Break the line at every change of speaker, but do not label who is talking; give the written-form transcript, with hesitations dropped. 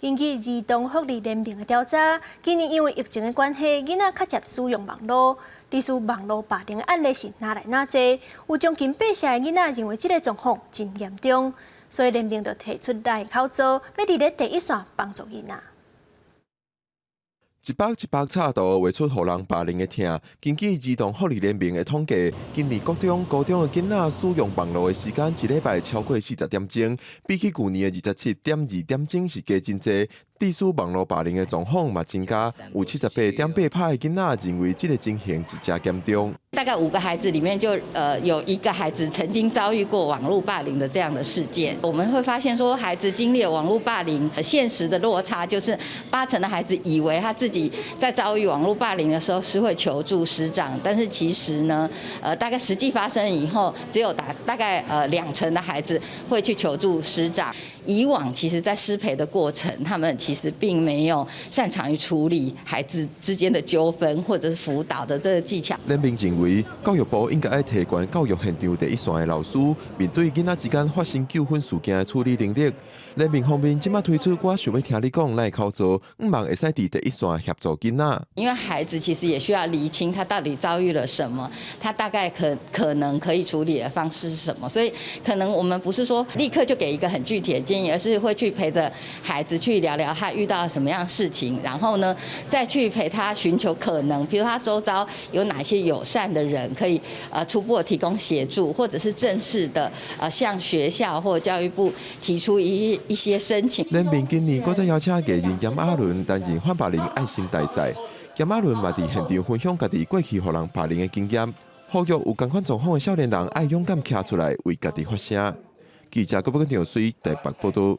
根据儿童福利联盟的调查，今年因为疫情的关系，囡仔较接使用网络，历史网络霸凌的案例是哪来哪济，有将近8成的囡仔认为这个状况真严重，所以联盟就提出来口做，要伫咧第一线帮助囡仔。
100插图画出互人霸凌的痛。根据儿童福利联盟的统计，今年国中、高中的囡仔使用网络的时间一礼拜超过40点钟，比起去年的27.2点钟是加真济。地属网络霸凌的状况嘛增加，有78.8%的囡仔认为这个情形是真严重。
大概5个孩子里面就有1个孩子曾经遭遇过网络霸凌的这样的事件。我们会发现说，孩子经历了网络霸凌，现实的落差就是8成的孩子以为他自己在遭遇网络霸凌的时候是会求助师长，但是其实呢，大概实际发生以后，只有大概2成的孩子会去求助师长。以往其实，在师培的过程，他们其实并没有擅长于处理孩子之间的纠纷或者是辅导的这个技巧。
联盟认为，教育部应该要提悬教育现场第一线的老师，面对囡仔之间发生纠纷事件的处理能力。联盟方面即马推出，我想要听你讲，来口做，希望会使伫第一线协助囡仔。
因为孩子其实也需要厘清他到底遭遇了什么，他大概可能可以处理的方式是什么，所以可能我们不是说立刻就给一个很具体的建议，而是会去陪着孩子去聊聊他遇到什么样的事情，然后呢，再去陪他寻求可能，比如他周遭有哪些友善的人可以初步的提供协助，或者是正式的向学校或教育部提出一些申请。
联盟今年搁再邀请艺人严亚伦担任反霸凌爱心大赛。严亚伦嘛伫现场分享家己过去互人霸凌的经验，呼吁有同款状况的少年人爱勇敢站出来为家己发声。记者郭宝根、杨水台北报道。